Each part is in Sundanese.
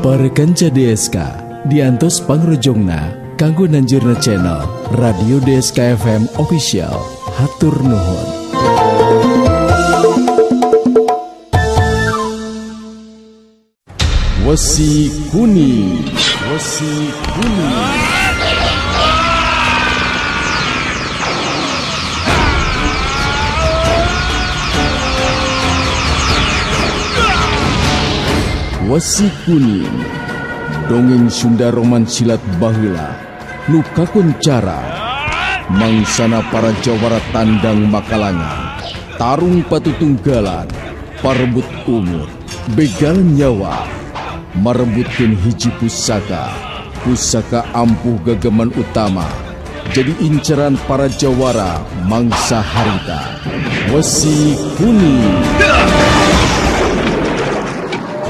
Para kanca DSK diantos pangrojongna kanggo nanjurna channel Radio DSK FM Official. Hatur nuhun. Wesi kuning, wesi kuning. Wesi kuning, dongeng Sunda Roman silat baheula nu kakoncara mangsana para jawara tandang makalangan, tarung patutunggalan, parebut umur, begal nyawa, marebutkeun hiji pusaka ampuh gegeman utama, jadi inceran para jawara mangsa harita. Wesi kuning.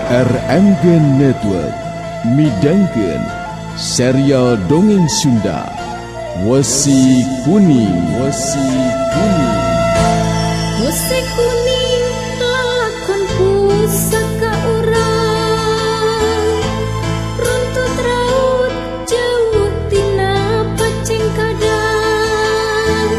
RMG Network midangkeun serial dongeng Sunda Wesi Kuning. Wesi Kuning. Wesi kuning lakon pusaka urang, runtut raut jauh tina paceng kadang,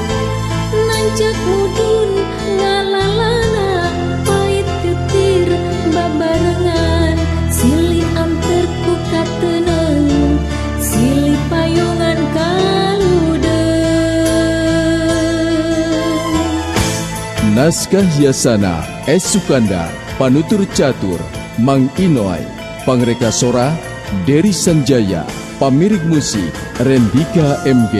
nanjak mudun ngalalana pait getir babarengan, silih anter ku kateneung, silih payungan Naskah Yasana S. Sukandar, panutur catur Mang Inoy, pangreka sora Dery Sanjaya, pamirig musik Rendika MG,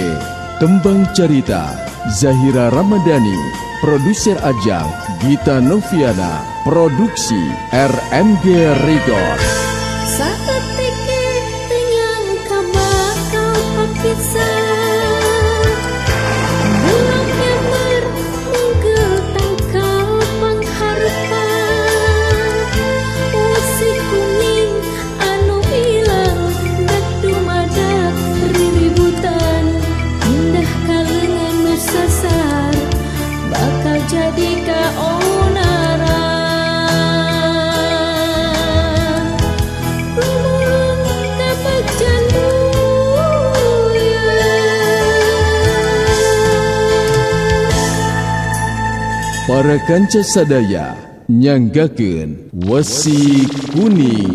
tembang carita Zahira Ramadhani, produser Ajang Gita Noviana, produksi RMG Record. sakeutike teu nyangka bakal papisah. Para kanca sadaya nyanggakeun Wesi Kuning.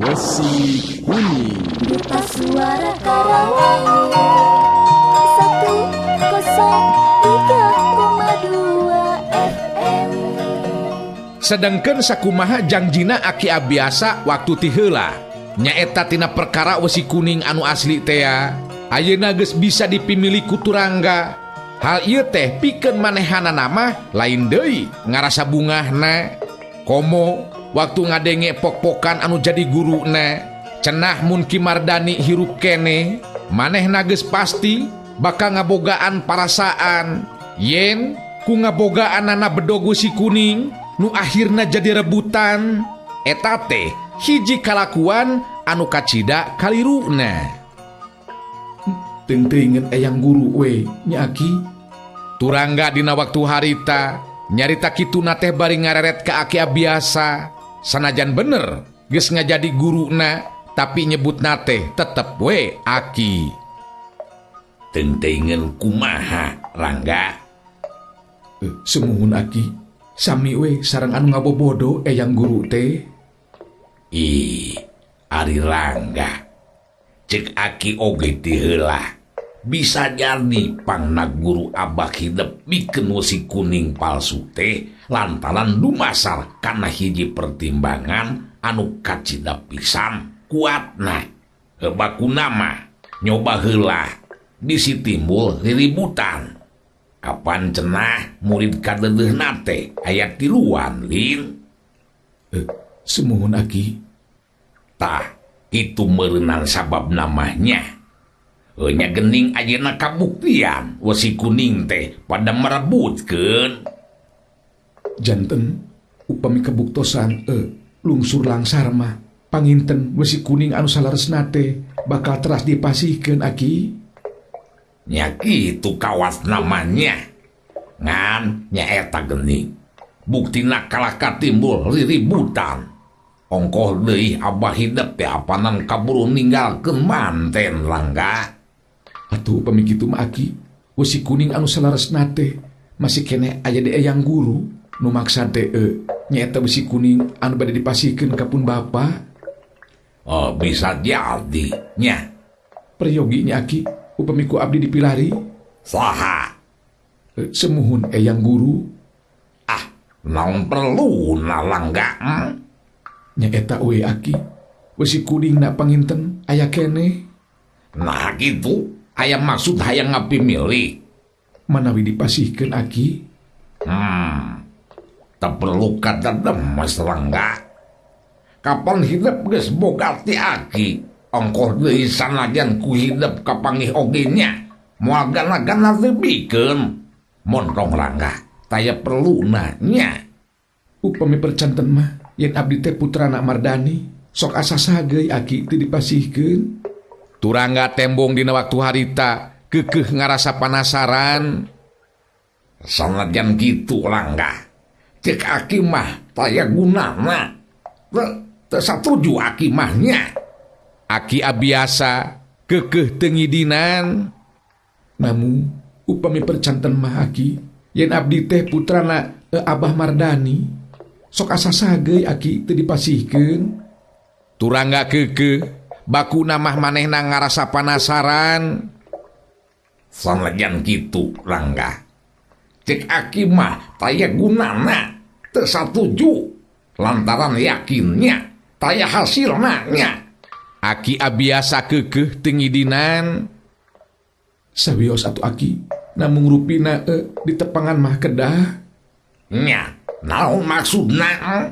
Wesi Kuning. Duta Suara Karawang 103,2 FM. Sedengkeun sakumaha jangjina Aki Abiasa waktu ti heula nyaeta tina perkara Wesi Kuning anu asli teh ayeuna geus bisa dipimili ku turangga. Hal ieu teh pikeun manehana nama lain deui ngarasa bungahna komo waktu ngadenge pok-pokan anu jadi guruna. Cenah mun Ki Mardani hirup kene manehna geus pasti bakal ngabogaan parasaan yen ku ngabogaanana bedog Wesi Kuning nu akhirna jadi rebutan. Eta teh hiji kalakuan anu kacida kaliruna. Teuing-teuingeun eyang guru we nya Aki. Turangga dina waktu harita nyarita kituna teh bari ngareret ka Aki Abiasa. Sanajan bener geus ngajadi guruna tapi nyebutna teh tetep we Aki. Teuing-teuingeun kumaha Rangga? Semuhun Aki, sami we sareng anu ngabobodo eyang guru teh. Ih, Ari Rangga, cek Aki oge ti heula bisa jadi pangna guru abah hidup bikin Wesi Kuning palsu teh lantaran dumasar karena hiji pertimbangan anu kacida pisan kuatna. Bakuna nyoba heula bisi timbul riributan. Kapan cenah murid kadedeuna teh aya tiluan lin. Semuhun Aki. Tah itu meureunnan sabab namanya. Nya gening ayeuna kabuktian Wesi Kuning teh pada merebutkeun. Janten upami kabuktosan lungsur langsar mah panginten Wesi Kuning anu salaresna teh bakal teras dipasihkeun Aki. Nya kitu kawas namanya ngan nyaeta gening buktina kalah katimbul riributan. ongkoh deui abah hidup teh apanan kaburu ninggalkeun manten Rangga. Atuh upami kitu mah Aki, wesi kuning anu salaresna teh masih kene aya di eyang guru nu maksa teh nyaeta besi kuning anu bade dipasihkeun ka pun bapa. Oh, bisa jadi nya. Peryogi nya Aki, upami ku abdi dipilari. Saha? Semuhun eyang guru. Ah, naon perlu na Rangga? Nyaeta we Aki, wesi kuning na panginten aya kene. Nah gitu, aya maksud hayang ngapimilih. Manawi dipasihkeun Aki. Tak perlu kata demes Rangga. Kapan hidup geus boga ti Aki, ongkoh deui sanajan ku hidup kapangih oge nya. Moal gana-gana lebihkeun. Montong Rangga, taya perlu nya. Upami percanten mah yen abdi teh putrana Mardani, sok asa sageuy Aki teu dipasihkeun. Turangga tembong dina waktu harita keukeuh ngarasa panasaran. Sanajan kitu Rangga, cek Aki mah taya gunana. Teu satuju Aki mah nya. Aki abiasa keukeuh teu ngidinan. Namun upami percanten mah Aki, yen abdi teh putrana Abah Mardani, sok asa sageuy Aki teu dipasihkeun. Turangga keukeuh bakuna mah manehna ngarasa panasaran. Sanajan kitu Rangga, cek Aki mah taya gunana. Teu satuju lantaran yakinnya taya hasilna nya. Aki abiasa keukeuh teu ngidinan. Sawios atuh Aki, namung rupina di tepangan mah kedah. Nya, naon maksudna?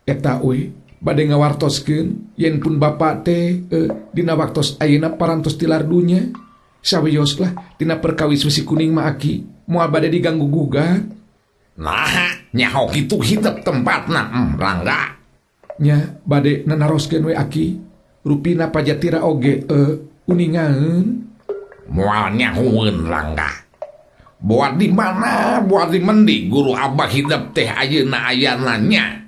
Eta we bade ngawartoskeun yen pun bapa teh dina waktos ayeuna parantos tilar dunya. Sawios lah tina perkawis wesi kuning mah Aki moal bade diganggu gugat. Nah, nyaho kitu hidup tempatna Rangga. Nya bade nanaroskeun we Aki, rupina pajatira oge uningaeun. Moal nyahoeun Rangga. Buat di mana, buat di mendi guru abah hidup teh ayeuna ayana nya.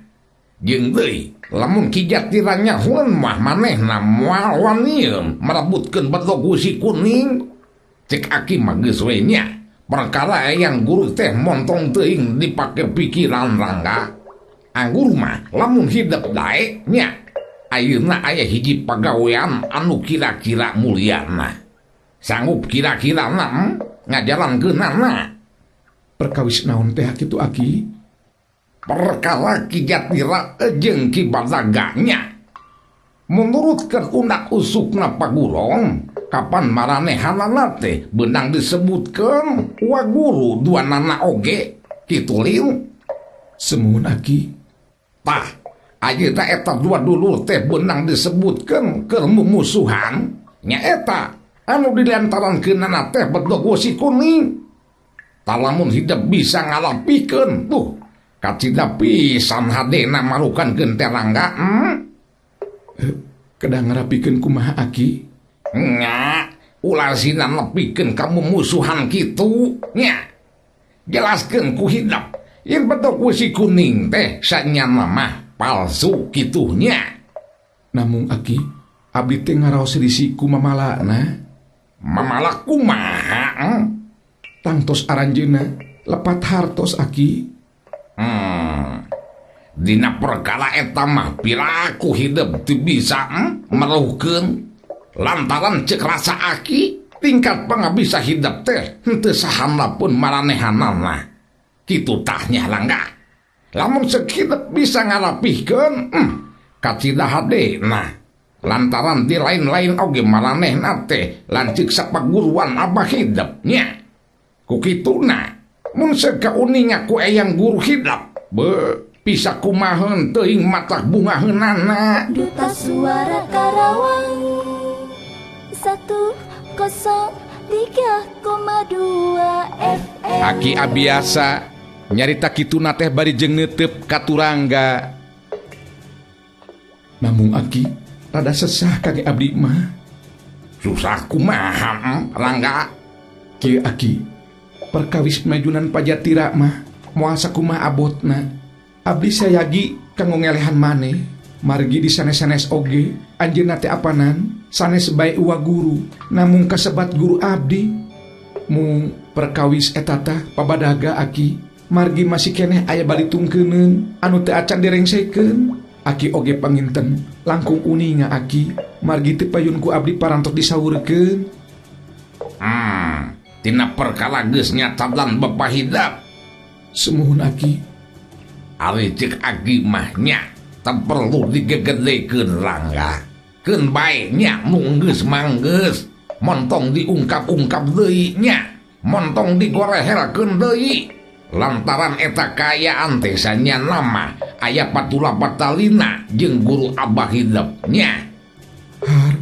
Jeung deui, lamun Ki Jatira nyahoeun mah manehna moal wanieun merebutkeun bedog si kuning. Cek Aki mah geus we nya. Perkara yang guru teh montong teuing dipake pikiran Rangga. Anggur mah lamun hidup dae nya. Ayeuna aya hiji pagawean anu kira-kira mulyana. Sanggup kira-kira ngajalankeunana. Perkawis naon teh kitu Aki? Perkara Ki Jatira jeung Ki Badaganya. Menurutkeun undak usukna pagurong, kapan maranehanana teh beunang disebutkeun wa guru duanana oge kitu liu. Semuhun Aki. Tah, ayeuna eta dua dulur teh beunang disebutkeun keur mumusuhan, nyaeta anu dilantarankeunana teh bedog si kuning. Talamun hidup bisa ngalapikeun tuh kacida pisan hadena marukankeun teh Rangga. Kedah ngarapikeun kumaha Aki? Nya, ulah sina nepikeun kamu musuhan kitu nya. Jelaskeun ku hidup yen bedog si kuning teh sanyana mah palsu kitu nya. Namung Aki, abdi teh ngaraos risi ku mamalana. Mamalak kumaha? Tangtos aranjeuna lepat hartos Aki. Dina perkara eta mah piraku hidup teu bisa meruhkeun lantaran cek rasa Aki tingkat pangabisa hidup teh henteu sahanna pun maranehanana. Kitu tahnya Rangga. Lamun sekitu bisa ngarapihkeun kacida hadena. Lantaran di lain-lain oge maranehna teh lancik sapaguruan abah hidup nya. Ku kituna mun sakauninga ku eyang guru hidup bisa kumaheun teuing matah bungaheunana. Duta Suara Karawang 103,2 FM. Aki abiasa nyarita kituna teh bari jeung neuteup ka Turangga. Namung Aki rada sesah kage abdi mah. Susah kumaha Rangga? Kieu Aki, perkawis majunan Pajatira mah moal sakumaha abotna. Abdi sayagi kanggo ngelehan maneh. Margi di sanes-sanes oge anjeunna teh apanan sanes bae uwa guru namung kasebat guru abdi. Mung perkawis eta tah pabadaga Aki margi masih keneh aya balitungkeuneun anu teu acan direngsekeun. Aki oge panginten langkung uninga Aki margi teu payun ku abdi parantos disaurkeun. Tina perkara geus nyatalan bepahidap. Semuhun Aki. Ari cek Aki mah nya teu perlu digegedekeun Rangga. Keun bae nya nu geus manggeus. Montong diungkap-ungkap deui nya. Montong digorehelkeun deui. Lantaran eta kayaan teh sanyana mah aya patula patalina jeung guru Abah Hidep nya. Har,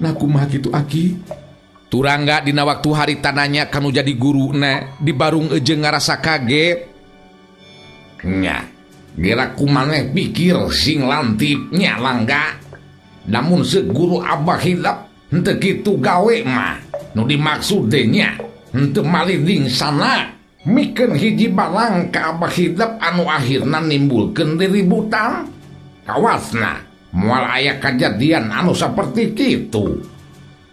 nah kumaha kitu Aki? Turangga dina waktu harita nanya kanu jadi guruna di barung ejeng ngarasa kaget. Nya, gerak kumaneh pikir sing lantipnya Langga. Namun seguru Abah Hidep henteu kitu gawe mah. Nu dimaksud teh nya henteu maliding sana mikeun hiji barang ka Abah Hidep anu akhirna nimbulkeun diributan. Kawasna moal aya kajadian anu saperti kitu.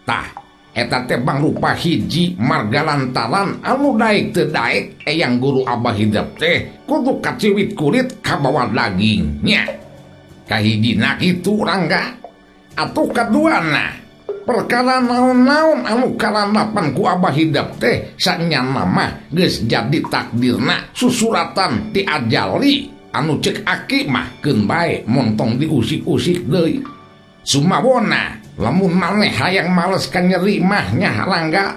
Tah, eta teh mangrupa hiji marga lantaran anu daek teu daek eyang guru Abah Hidep teh kudu kaciwit kulit kabawa daging nya. Kahijina kitu Rangga. Atuh kaduana perkara naon-naon anu karandapan ku Abah Hidep teh sanyana mah geus jadi takdirna susuratan ti ajali anu cek Aki mah keun bae montong diusik-usik deui. Sumawona lamun maneh hayang males ka nyeri mah nya Rangga.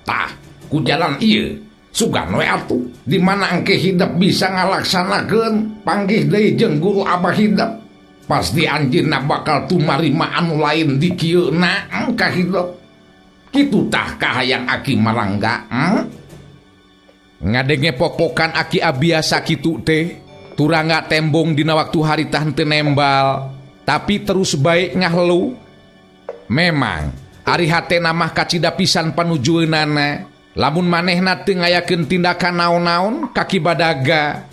Tah ku jalan ieu sugan we atuh di mana engke Hidep bisa ngalaksanakeun panggih deui jeung guru Abah Hidep. Pasti anjeunna bakal tumarima anu lain di kieuna ka Hidep. Kitu tah kahayang Aki Marangga. Ngadenge pok-pokan Aki abiasa kitu teh. Turangga tembong dina waktu harita henteu nembal, tapi terus baik ngahelu. Memang ari hatena mah kacida pisan panujueunana. Lamun manehna teu ngayakeun tindakan naon-naon kaki badaga.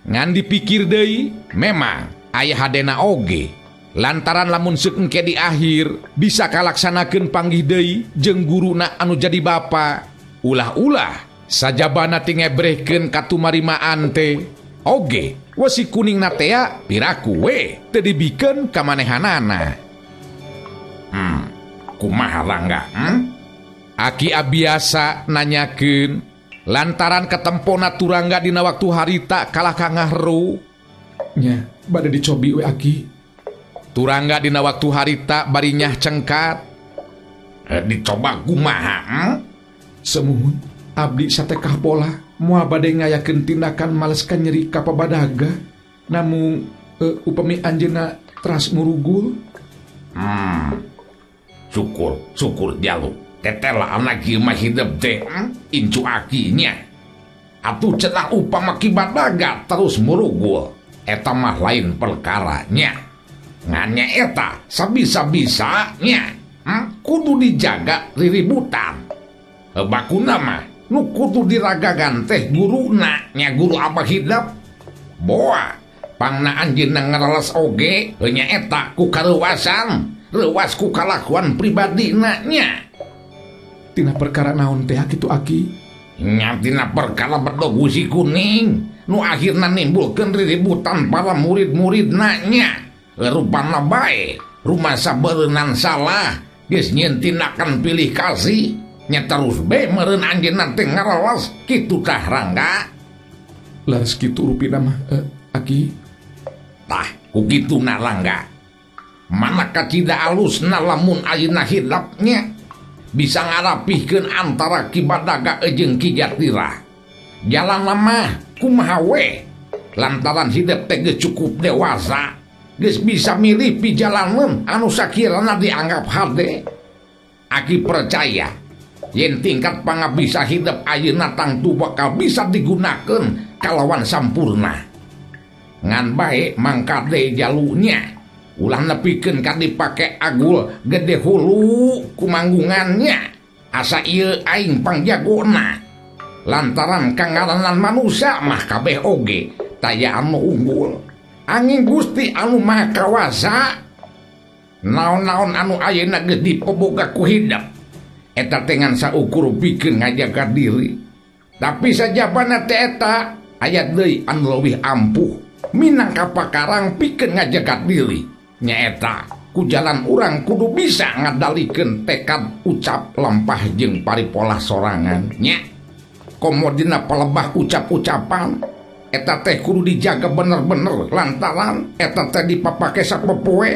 Ngan dipikir deui, memang aya hadena oge. Lantaran lamun seuk engke di akhir bisa kalaksanakeun panggih deui jeung guruna anu jadi bapa. Ulah-ulah sajabana ti ngebrehkeun katumarimaan teh. Oge wesi kuningna teh piraku we teu dibikeun ka manehanana. Kumaha Rangga? Aki abiasa nanyakeun lantaran ketempona Turangga dina waktu harita kalah ka ngahru. Nya, bade dicobi we Aki. Turangga dina waktu harita bari nyah cengkat. Dicoba kumaha? Semuhun abdi satekah pola moal bade ngayakeun tindakan males ka nyeri ka pabadaga. Namung upami anjeunna teras ngurugul. Syukur jalu. Tetela anak ieu mah Hidep teh incu Aki nya. Atuh cenah upama ki badaga terus murugul. Eta mah lain perkaranya. Nganya eta sabisa-bisanya kudu dijaga riributan. Bakuna mah nu kudu diragagan teh guruna nya guru Abah Hidep. Boa pangna anjeunna ngareles oge nya eta ku kareuwasan, reuwas ku kalakuan pribadina nya. Tina perkara naon teh kitu Aki? Nya tina perkara bedog gusi kuning nu akhirna nimbulkeun riributan para murid-muridna nya. Rupana bae rumah sabeureunan salah geus nyieun tindakan pilih kasih nya terus bae meureun anjeunna teh ngareles kitu tah Rangga. Laras kitu rupina mah Aki. Tah ku kituna Rangga. Mana kacida alusna lamun ayeuna Hidep nya bisa ngarapihkeun antara Ki Badaga jeung Ki Jatira. Jalan mah kumaha we lantaran Hidep teh geus cukup dewasa, geus bisa milih pi jalaneun anu sakirana dianggap hade. Aki percaya yen tingkat pangabisa Hidep ayeuna tangtu bakal bisa digunakeun kalawan sampurna. Ngan bae mangkade jalunya ulah nepikeun ka dipake agul gede hulu kumanggungannya. Asa ieu aing pangjagona. Lantaran kangaranan manusia mah kabeh oge taya anu unggul. angin Gusti anu maha kawasa naon-naon anu ayeuna geus dipoboga ku hidep eta teh ngan saukur pikeun ngajaga diri. Tapi sajabana teh eta aya deui anu leuwih ampuh minangka pakarang pikeun ngajaga diri nyaeta ku jalan urang kudu bisa ngadalikeun tekad ucap lempah jeung paripolah sorangan nya. Komo dina palebah ucap-ucapan eta teh kudu dijaga bener-bener lantaran eta teh dipapake sapopoe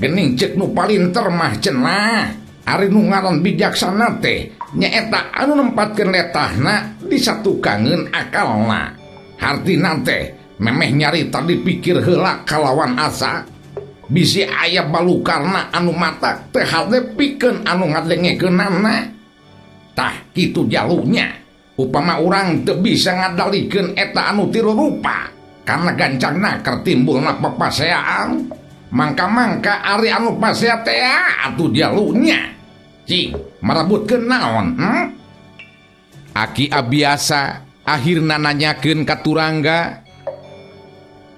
geuning ceuk nu palinter mah cenah ari nu ngaran bijaksana teh nyaeta anu nempatkeun letahna disatukangeun akalna. Hartina teh memeh nyarita dipikir heula kalawan asa bisi aya balukarna anu matak teh hadepikeun anu ngadengekeunana. Tah kitu jalunya upama urang teu bisa ngadalikeun eta anu tilu rupa karena gancangna keur timbulna papaseaan mangka-mangka ari anu pasea teh atuh jalunya cing marebutkeun naon Aki Abiasa akhirna nanyakeun ka Turangga,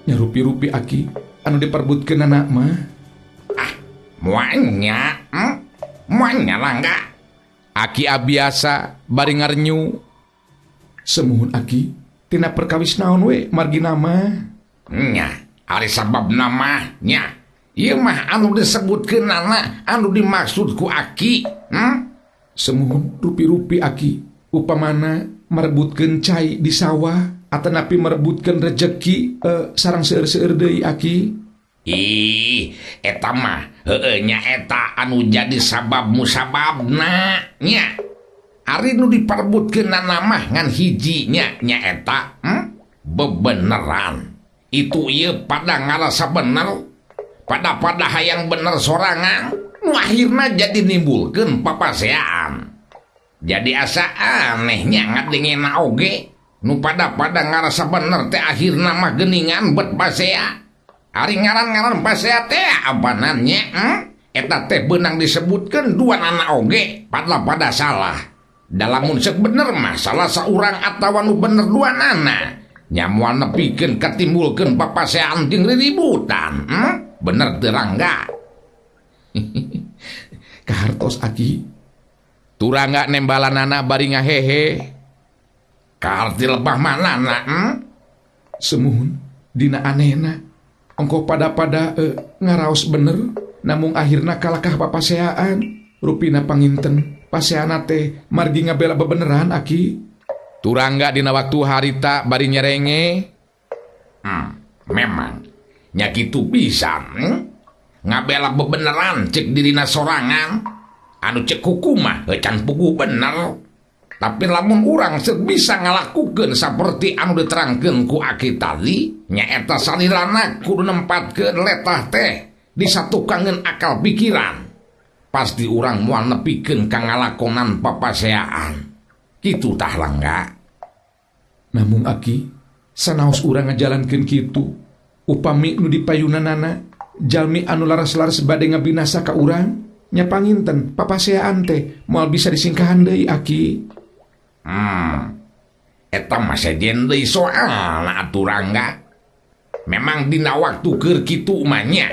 nya rupi-rupi Aki anu diperbutkeun anak mah. Moanya Langga. Aki Abiasa bari ngarnyu, Semuhun Aki tina perkawis naon we margina mah. Nya ari sabab nama nya ieu mah anu disebutkeun anu dimaksud ku Aki. Semuhun rupi-rupi Aki upamana merebutkeun cai di sawah atanapi merebutkeun rejeki sareng seueur-seueur deui Aki. Eta mah heueuh nya eta anu jadi sabab musababna nya. Ari nu diperebutkeun mah ngan hiji nya eta bebeneran. Itu ieu pada ngarasa bener, pada hayang bener sorangan, nu akhirna jadi nimbulkeun papaseaan. Jadi asa anehnya ngadengena oge, nu pada ngarasa bener teh akhirna mah geuningan bet pasea. Ari ngaran-ngaran pasea teh apanan nya? Eta teh beunang disebutkeun duanana oge pada salah. Dalamun ceuk bener mah salah saurang atawa nu bener duanana nya moal nepikeun katimbulkeun papaseaan jeung riributan. Bener teu Rangga? Kahartos Aki. Turangga nembalanana bari ngahehe. Kaharti lebah manana? Semuhun dina anehna ongko pada ngaraos bener namung akhirna kalakah papaseaan rupina panginten paseana teh margi ngabela bebeneran Aki. Turangga dina waktu harita bari nyerenge, memang nya kitu pisan ngabela bebeneran cek dirina sorangan anu cek hukum mah can puguh bener. Tapi lamun urang bisa ngalakukeun saperti anu diterangkeun ku Aki tadi nyaeta salilana kudu nempatkeun letah teh disatukangeun akal pikiran. Pasti urang moal nepikeun ka ngalakonan papaseaan. Kitu tah Langga. Namung Aki sanaos urang ngajalankeun kitu upami nu dipayunanana jalmi anu laras-laras bade ngabinasa ka urang nya panginten papaseaan teh moal bisa disingkahan deui Aki. Eta mah sejen deui soalna atuh Rangga. Memang dina waktu keur kitu mah nya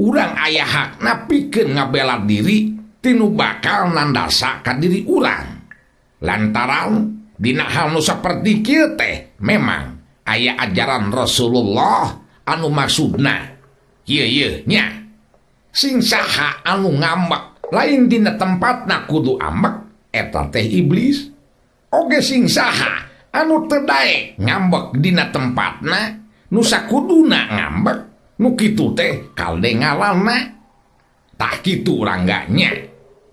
urang aya hakna pikeun ngabela diri tinu bakal nandasa ka diri urang. Lantaran dina hal nu saperti kieu teh memang aya ajaran Rasulullah anu maksudna ieu nya sing saha anu ngambek lain dina tempatna kudu ambek eta teh iblis. Oge sing saha anu teu daek ngambek dina tempatna nu sakuduna ngambek nu kitu teh kalde ngalalna. Tah kitu Rangganya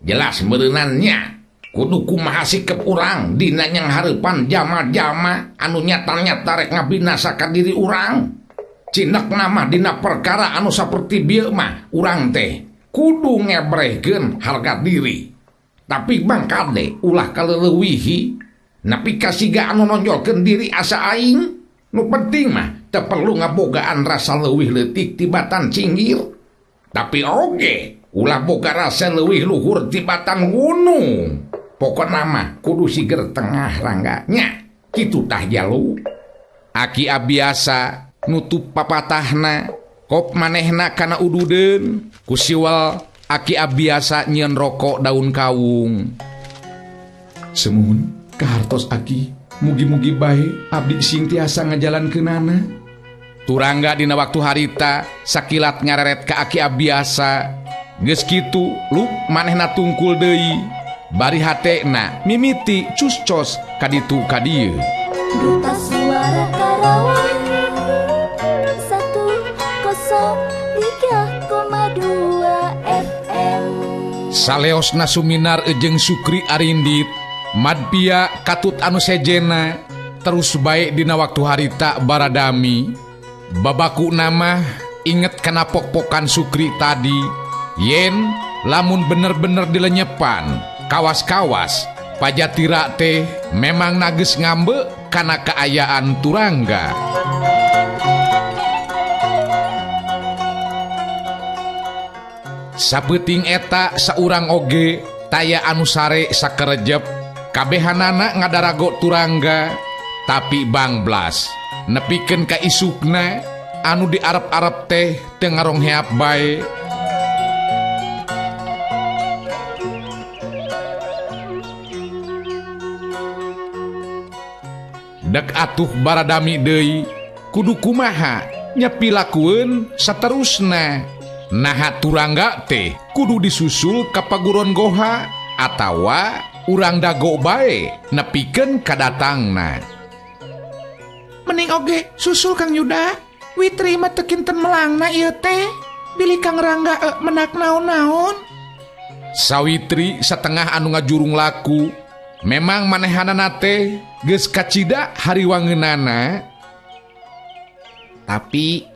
jelas meureunannya kudu kumaha sikep urang dina nyang hareupan jama-jama anu nyata-nyata rek ngabinasa ka diri urang. Cinekna mah dina perkara anu saperti bieu mah urang teh kudu ngebrehkeun harga diri. Tapi bangkade ulah kaleuweuwihi napi kasiga anu nonjolkeun diri asa aing. Nu penting mah teu perlu ngabogaan rasa leuwih leutik tibatan cinggir. Tapi oge ulah boga rasa leuwih luhur tibatan gunung. Pokona mah kudu siger tengah Rangganya. Kitu tah jalu. Aki Abiasa nutup papatahna kop manehna kana ududeun kusiwal aki abiasa nyieun rokok daun kawung. Semun kahartos aki, mugi-mugi bae abdi sing tiasa ngajalankeunana. Turangga dina waktu harita sakilat ngareret ka aki abiasa. Geus kitu lu manehna tungkul deui. Bari hatena mimiti cus-cos kaditu kadieu. Duta Suara Karawang 103,2 FM. Saleosna suminar ejeng Sukri Arindit Madpia katut anu sejena terus baik dina waktu harita baradami. Babaku nama inget kana pok-pokan Sukri tadi yen lamun bener-bener dilenyepan kawas-kawas pajatira teh memang nages ngambe kana keayaan Turangga. Sapeting eta saurang oge taya anu sare sakerejep kabehanana ngadarago Turangga tapi bangblas nepikeun ka isukna anu diarep-arep teh teu ngarongheap bae. Dek atuh baradami deui kudu kumaha nyepilakueun saterusna. Naha Turangga teh kudu disusul ka paguron goha atawa urang dago bae nepikeun kadatangna. Mending oge susul Kang Yuda. Witri mah teu kinten melangna ieu teh. Bilih Kang Rangga menak naon-naon. Sawitri setengah anu ngajurung laku. Memang manehanana teh geus kacida hariwangeunana. Tapi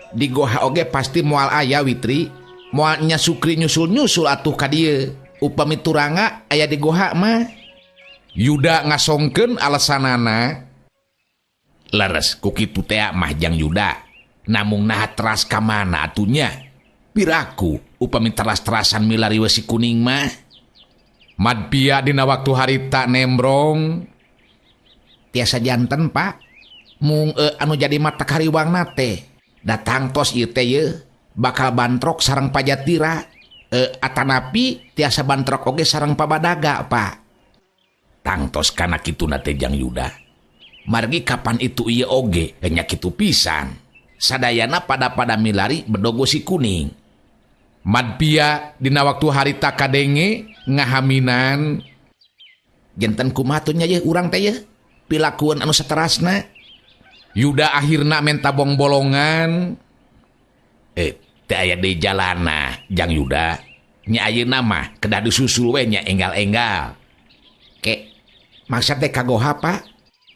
di goha oge pasti moal aya Witri. Moal nya Sukri nyusul-nyusul atuh ka dieu. Upami Turangga aya di goha mah. Yuda ngasongkeun alesanana. Leres ku kitu teh mah Jang Yuda. Namung naha teras ka mana atunya? Piraku upami teras-terasan milari wesi kuning mah. Madpia dina waktu harita nembrong. Tiasa janten Pak. Mung anu jadi mata kariwangna teh datang tos ieu teh ye bakal bantrok sareng pajatira. Atanapi tiasa bantrok oge sareng pabadaga Pak. Tangtos kana kituna teh Jang Yuda. Margi kapan itu ieu oge nya kitu pisan. Sadayana pada milari bedogo si kuning. Madpia dina waktu harita kadenge ngahaminan. Jenten kumaha atuh nya ye urang teh ye pilakuan anu saterasna. Yuda akhirna menta bong-bolongan. Teh aya di jalana Jang Yuda. Nya ayeuna mah kedah disusul we nya enggal-enggal. Ke maksud teh kagoha Pak?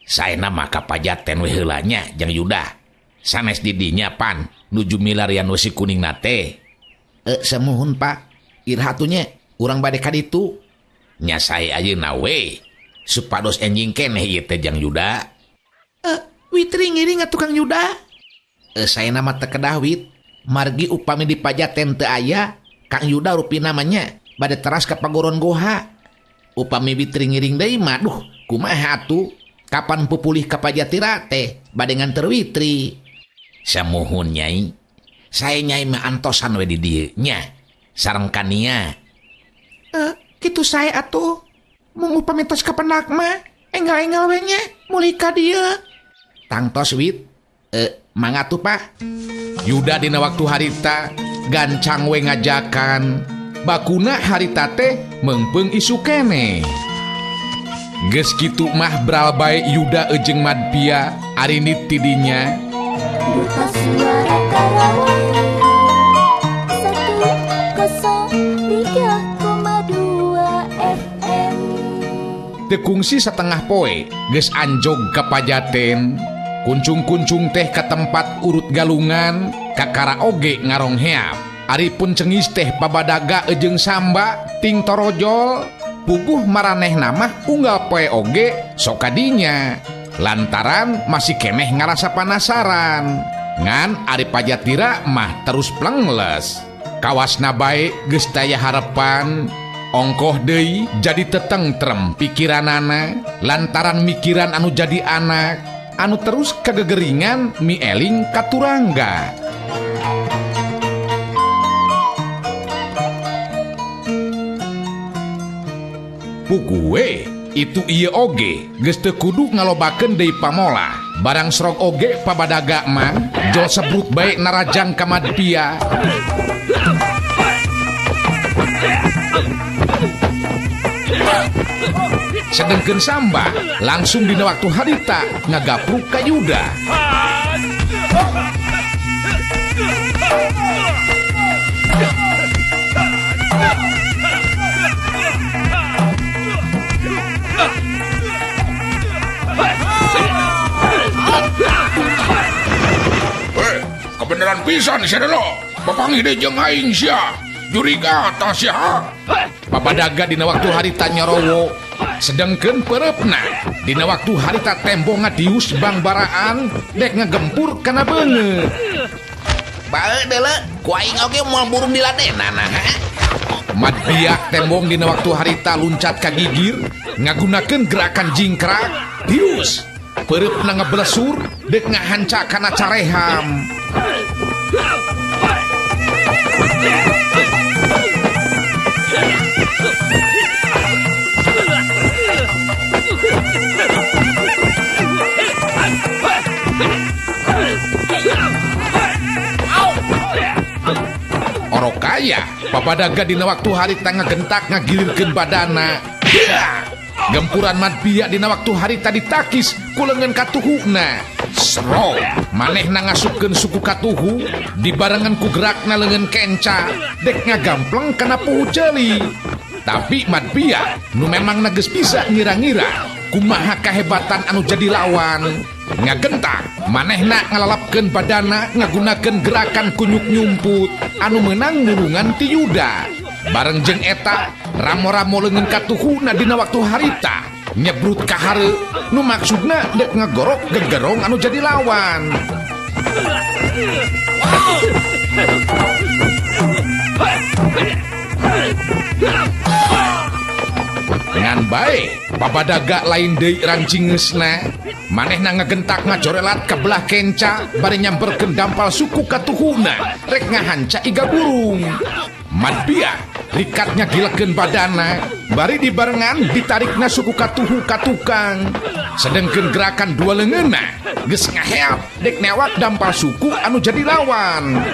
Saena mah ka pajaten we heula nya Jang Yuda. Sanes di dinya pan nuju milarian wesi kuning nate. Semuhun Pak. Iraha atuh nya urang bade ka ditu. Nya sae ayeuna we supados enjing keneh ieu teh Jang Yuda. Witri ngiring atuh Kang Yuda. Saena mah teu kedah wit. Margi upami di pajaten teu aya Kang Yuda rupi namanya bade teras ka pagoron goha. Upami Witri ngiring deui mah duh kumaha atuh? Kapan pupulih ka pajatira teh bade nganter Witri. Samuhun Nyai. Sae Nyai mah antosan we di dieu nya sareng kania. Kitu sae atuh. Mung upami tos kapendak mah enggal-enggal we nya mulih ka dieu. Tangtos Wit. Mangga tuh Pak. Yuda dina waktu harita gancang we ngajakan. Bakuna harita teh meungpeung isu keneh. Geus kitu mah bral bae Yuda ejeng Madpia arinit tidinya. Duta Suara Karawang 103,2 FM. Tekungsi setengah poe geus anjog ka pajaten. Kuncung-kuncung teh ka tempat urut galungan kakara oge ngarongheap. Aripun cengis teh pabadaga ejeng samba ting torojol. Puguh maraneh namah unggal poe oge sok kadinya. Lantaran masih keneh ngarasa penasaran. Ngan ari pajatira mah terus plengles. Kawasna bae geus taya harepan. Ongkoh deui jadi tetengrem pikiranana lantaran mikiran anu jadi anak. anu terus kegegeringan mieling katurangga. Pugue itu ieu oge geus teu kudu ngalobakeun deui pamola. Barang serog oge pabadaga mang jol sebrut bae narajang ka Madpia. Sedengkeun samba langsung dina waktu harita ngagapruk ka Yuda. Kebenaran pisan sia lo. Bapangi deui jeung aing sia. Juriga tah sia. Pabadaga dina waktu harita nyorowo. Sedengkeun pereupna dina waktu harita tembo ngadius bangbaraan dek ngagempur kana beungeut. Bae deuleu, ku aing oge moal burung diladenana. Madpia tembong dina waktu harita luncat ka gigir ngagunakeun gerakan jingkrak dius. Pereupna ngablesur dek ngahanca kana careham. Orokaya pabadaga dina waktu harita ngagentak ngagilirkeun badana. Gempuran Madpia dina waktu harita ditakis ku leungeun katuhuna. Sero manehna ngasupkeun suku katuhu dibarengan ku gerakna leungeun kenca dek ngagampleng kana puhu ceuli. Tapi Madpia nu memang geus bisa ngira-ngira kumaha kahebatan anu jadi lawan. Ngagentak manehna ngalalapkeun badana ngagunakeun gerakan kunyuk nyumput anu meunang nulungan ti Yuda. Bareng jeung eta ramo-ramo leungeun katuhuna dina waktu harita nyebrut ka hareup nu maksudna dek ngagorok gegerong anu jadi lawan. Ngan bae pabadaga lain deui rancingeusna manehna ngagentak ngajorelat ka belah kenca bari nyamperkeun dampal suku katuhuna rek ngahanca iga burung. Madpia rikatnya gilekeun badana bari dibarengan ditarikna suku katuhu ka tukang. Sedengkeun gerakan dua leungeunna geus ngaheap dek newak dampal suku anu jadi lawan.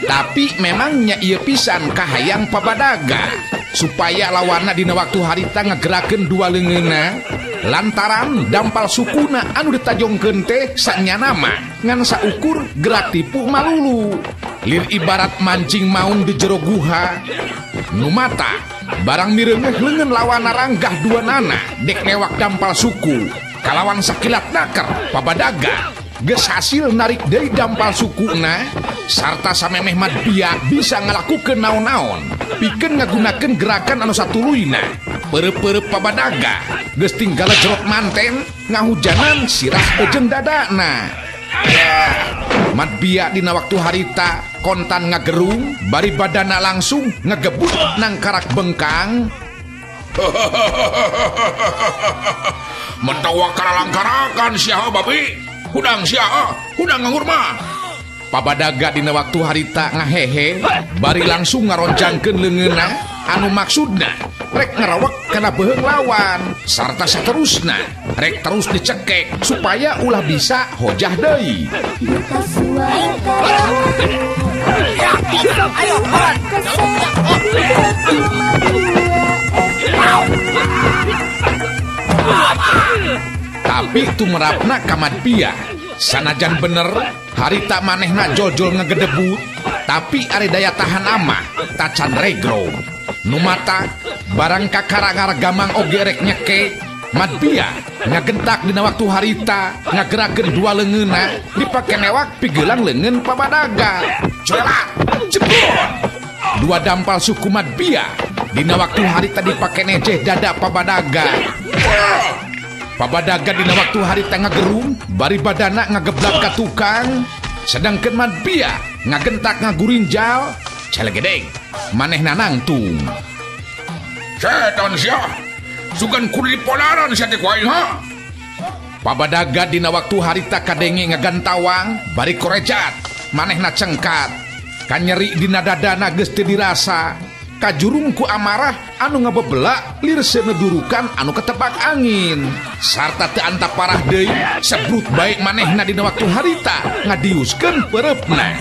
Tapi memangnya ieu pisan kahayang pabadaga supaya lawanna dina waktu harita ngagerakeun dua leungeunna lantaran dampal sukuna anu ditajongkeun teh sanyana mah ngan saukur gerak tipu malulu. Lir ibarat mancing maung di jero guha. Nu mata barang mireungeh leungeun lawan ranggah dua nana dek newak dampal suku. Kalawan sakilat naker pabadaga geus hasil narik deui dampal sukuna sarta samemeh Madpia bisa ngalakukeun naon-naon pikeun ngagunakeun gerakan anu satuluyna. Pereup-pereup pabadaga geus tinggal jerot manten ngahujanan sirah jeung dadana. Madpia dina waktu harita kontan ngagerung bari badana langsung ngagebut nang karak bengkang. Mentawa karalang-karakan sia babi. Hudang sia, hudang nganggur mah. Pabadaga dina waktu harita ngahehe bari langsung ngaroncangkeun leungeunna anu maksudna rek ngarawak kana beuheung lawan sarta saterusna rek terus dicekek supaya ulah bisa hojah deui. Duta Suara Karawang. Ayo, Tapi tumerapna ka Madpia sanajan bener harita manehna jol-jol ngegedebut tapi ari daya tahan amah tacan regro. Nu mata barang kakarangar gamang oge rek nyeke Madpia ngagentak dina waktu harita ngagerakeun dua leungeunna dipake newak pigelang leungeun pabadaga. Corelat, jebron. Dua dampal suku Madpia dina waktu harita dipake nejeh dada pabadaga. Pabadaga dina waktu harita ngagerung bari badana ngageblak ka tukang. Sedangkeun Madpia ngagentak ngagurinjal celegedeng manehna nangtung. Setan sia, sugan kulit polaran sia teh ku aing ha. Pabadaga dina waktu harita kadenge ngagantawang bari korejat manehna cengkat kan nyeri dina dadana geus teu dirasa kajurung ku amarah anu ngabebelak lirse nedurukan anu ketebak angin sarta teu anta parah deui sebrut baik manehna dina waktu harita ngadiuskeun pereupna.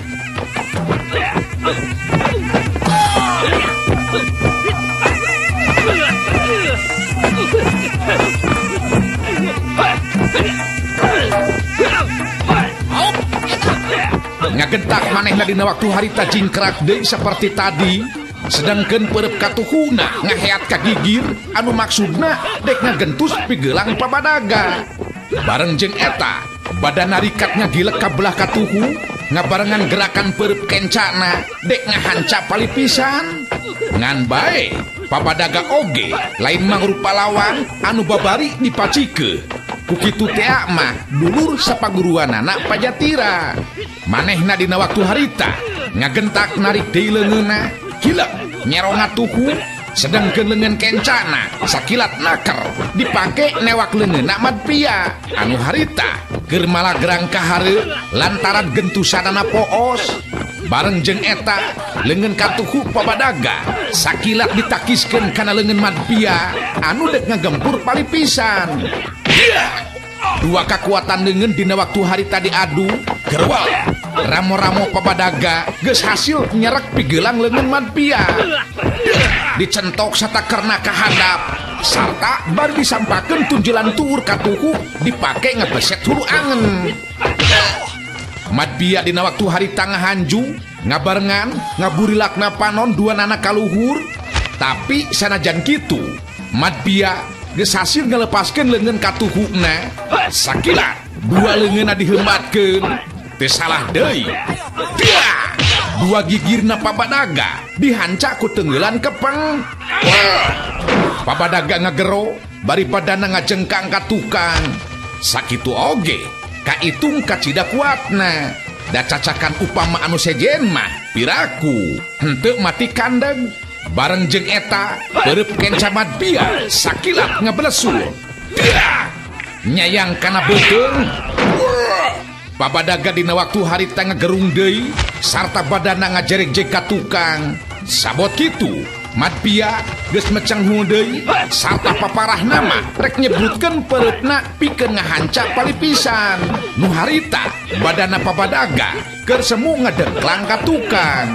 Ngagentak manehna dina waktu harita jingkrak deui saperti tadi sedangkeun perep katuhuna ngaheat ka gigir anu maksudna dek ngagentus pigelang Pabadaga. Bareng jeung eta badan rikat ngagilek ka belah katuhu ngabarengan gerakan perep kencana dek ngahanca pali pisan ngan bae Pabadaga oge lain mangrupa lawan anu babari dipacike kukitu teh mah dulur sapaguruanana Pajatira. Manehna dina waktu harita ngagentak narik deui leungeunna hilek nyeronga tuhu sedangkeun leungeun kencana sakilat naker dipake newak leungeunna Madpia anu harita keur malagrang ka hareup lantaran gentusanana poos. Bareng jeung eta leungeun katuhu Pabadaga sakilat ditakiskeun kana leungeun Madpia anu dek ngagempur pali pisan. Dua kekuatan leungeun dina waktu harita diadu gerwal ramo-ramo Pabadaga geus hasil nyerek pigelang leungeun Madpia dicentok satakerna ka handap sarta bari disampakeun tunjulan tuur katuhu dipake ngebeset hulu angen. Madpia dina waktu harita ngahanju ngabarengan ngaburilakna panon dua nana kaluhur tapi sanajan kitu Madpia geus hasil ngalepaskeun leungeun katuhuna sakilat dua leungeunna dihembatkeun teu salah deui dua gigirna Pabadaga dihanca ku teungeulan kepeng. Pabadaga ngagero bari badana ngajengkang ka tukang sakitu oge kaitung kacida kuatna da cacakan upama anu sejen mah piraku henteu mati kandeng. Bareng jeung eta pereup kenca Madpia sakilat ngablesur nyayang kana beuteung. Pabadaga dina waktu harita ngagerung deui sarta badana ngajereg-jeg ka tukang sabot kitu Madpia geus meceng deui sarta paparahna mah rek nyebutkeun pereupna pikeun ngahanca pali pisan. Nu harita badana Pabadaga keur semu ngadengklang ka tukang.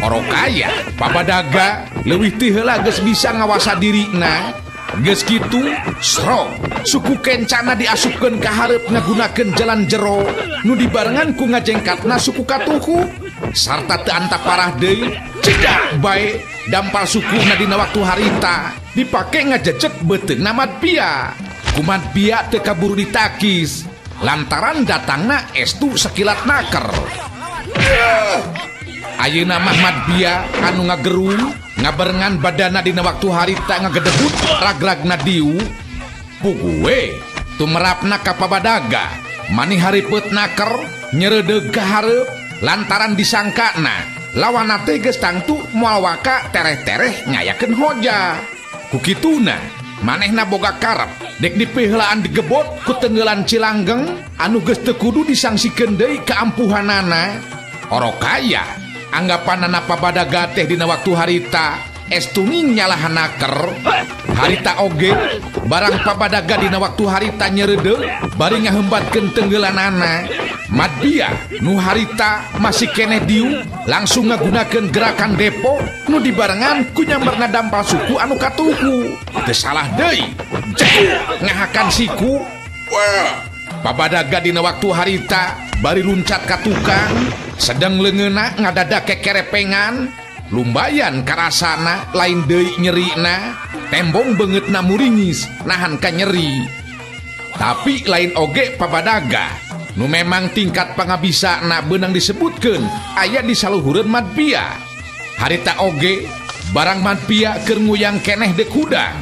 Orokaya Pabadaga leuwih ti heula geus bisa ngawasa dirina. Geus kitu srong suku kencana diasupkeun ka hareup ngagunakeun jalan jero nu dibarengan ku ngajengkatna suku katuhu sarta teu anta parah deui cedak bae dampal sukuna dina waktu harita dipake ngajejek beuteungna Madpia. Ku Madpia teu kaburu ditakis lantaran datangna estu sakilat naker. Ayeuna mah Madpia anu ngagerung ngabarengan badana dina waktu harita ngagedebut ragragna diu puguwe tumerapna ka Pabadaga mani haripeut naker nyereudeg ka hareup lantaran disangkana lawanna teh geus tangtu moal waka tereh-tereh ngayakeun hoja. Kukituna manehna boga karep dek dipiheulaan digebot ku teungeulan Cilanggeng anu geus teu kudu disangsikeun deui kaampuhanana. Orokaya anggapanana Pabadaga teh dina waktu harita estuning nyalahan naker harita oge barang Pabadaga dina waktu harita nyereudeg bari ngahembatkeun teungeulanana. Madpia nu harita masih keneh diu langsung ngagunakeun gerakan depo nu dibarengan ku nyamberna dampal suku anu katuhu teu salah deui ngahakan siku. Pabadaga dina waktu harita bari luncat ka tukang sedang leungeunna ngadadak kekerepengan lumbayan karasana lain deui nyerina tembong beungeutna muringis nahan ka nyeri. Tapi lain oge Pabadaga nu memang tingkat pangabisana beunang disebutkeun aya di saluhureun Madpia. Harita oge barang Madpia keur nguyang keneh dek hudang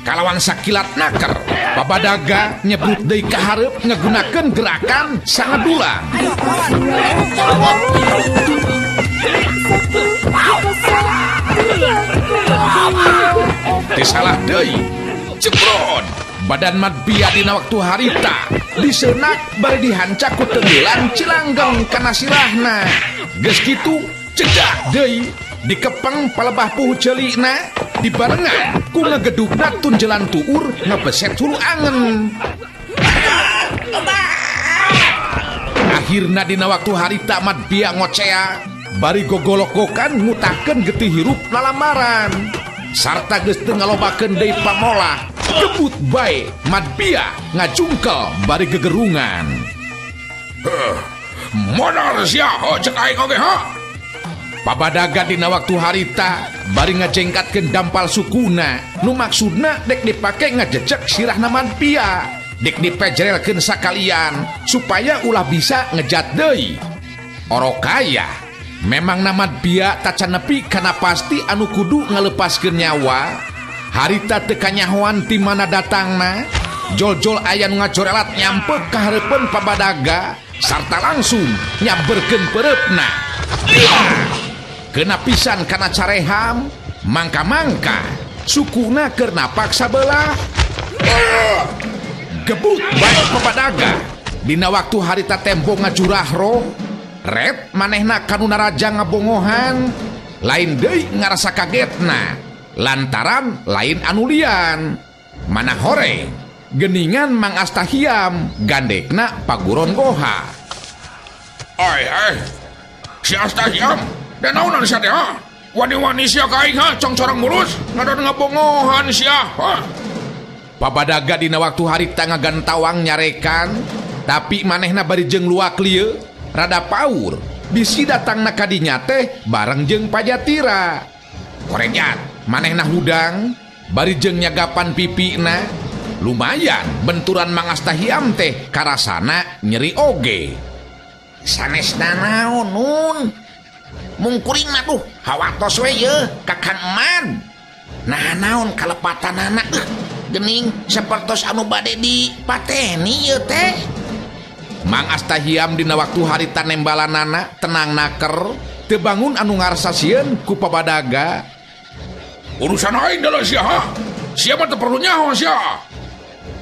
kalawan sakilat naker. Babadaga nyebrut deui ka hareup ngagunakeun gerakan sangadulang. Teu salah deui. Jebrot. Badan Madbia dina waktu harita diseunak bari dihancak ku tenggelan cilanggeng kana sirahna. Geus kitu cedak deui dikepeng palebah puh ceulina dibarengan ku ngagedugna tunjelan tuur ngebeset hulu angen. Akhirna dina waktu harita Madbia ngocea bari gogolok-gokan ngutakeun getih hirup lalamaran sarta geus teu ngalobakeun deui pamolah. Gebut bae Madbia ngajungkel bari gegerungan. Modal sia cek aing oge ha. Pabadaga dina waktu harita bari ngajengkatkeun dampal sukuna nu maksudna dek dipake ngajejek sirahna Madbia, dek dipejrelkeun sakalian supaya ulah bisa ngejat deui. Orokaya memang na Madbia tacan nepi kana pasti anu kudu ngalepaskeun nyawa. Harita teu kanyahoan ti mana datangna, jol-jol aya nu ngajorelat nyampe ka hareupeun Pabadaga sarta langsung nyabberkeun pereupna. Keuna pisan kana careham, mangka-mangka sukuna keur napak sabelah. Gebut bae Pabadaga dina waktu harita tempo ngajurah roh, ret manehna kanu naraja ngabongohan, lain deui ngarasa kagetna. Lantaran lain anulian mana hore geningan Mang Astahiam gandekna paguron goha. Si Astahiam dan naonan sia teh ha? Wani-wani sia ka aing ha cong corang mulus ngadon ngabongohan sia ha. Pabadaga dina waktu harita ngagantawang nyarekan tapi manehna bari jeung luak lieu rada paur bisi datangna ka dinya teh bareng jeung Pajatira. Korenyat manehna hudang bari jeung nyagapan pipina lumayan benturan Mang Astahiam teh karasana nyeri oge. Sanesna naon nun mung kuring mah tuh hawatos we ye kakan eman nah naon kalepatanana gening sapertos anu bade dipateni ye teh. Mang Astahiam dina waktu harita nembalanana tenang naker teu bangun anu ngarsasieun ku Pabadaga. Urusan aing dalah sia ha. Sia mah teu perlu nyaho sia.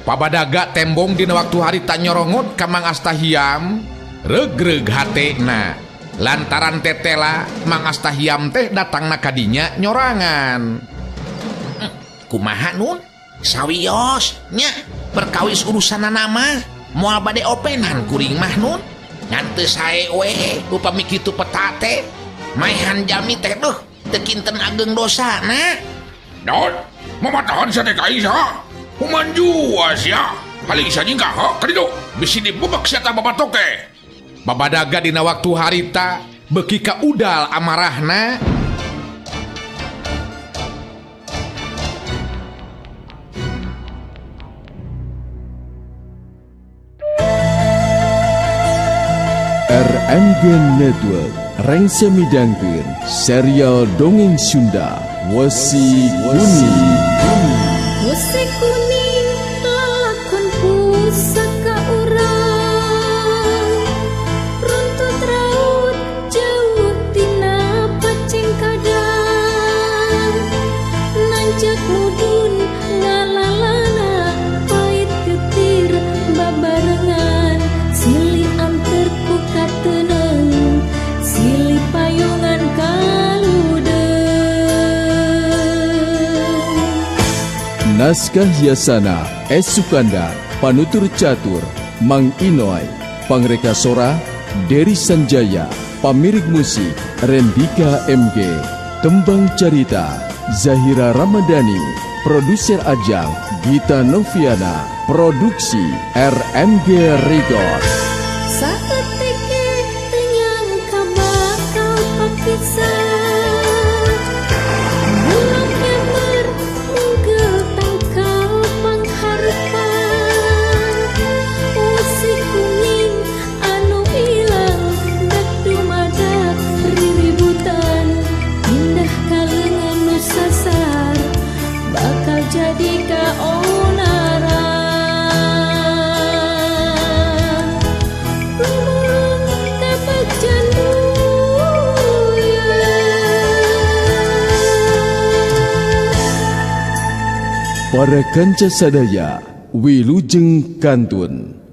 Pabadaga tembong dina waktu harita nyorongot ka Mang Astahiam, regreg hatena lantaran tetela Mang Astahiam teh datangna ka dinya nyorangan. Kumaha nun? Sawios nya berkawis urusanana mah moal bade openan kuring mah nun. Ngan teu sae we upami kitu peta teh maehan jami teh duh teu kinten ageng dosana. Naon? Mamatahan sia teh ka aing sia. Human jua sia. Haling sia jingkah ha kaditu bisi dibebek sia tah babatok teh. Babadaga dina waktu harita beki ka udal amarahna. RMG Network rengse midangkeun serial dongeng Sunda Wesi Kuning. Wesi kuning lakon pusaka urang runtut raut jauh tina pacing kadang nanjak mudun ngalalana pait getir babarengan silih anter pukat tenang silih payungan kaludeng. Naskah hiasana S. Sukanda, panutur catur Mang Inoy, pangreka sora Dery Sanjaya, pamirig musik Rendika MG, tembang carita Zahira Ramadhani, produser Ajang Gita Noviana, produksi RMG Record. Sakeutike teu nyangka bakal papisah bulan nyamer munggel tangkal pangharepan wesi kuning anu ilang dak dumadak riributan indah kalengan nu sasar bakal jadi ka Para kanca sadaya wilujeng kantun.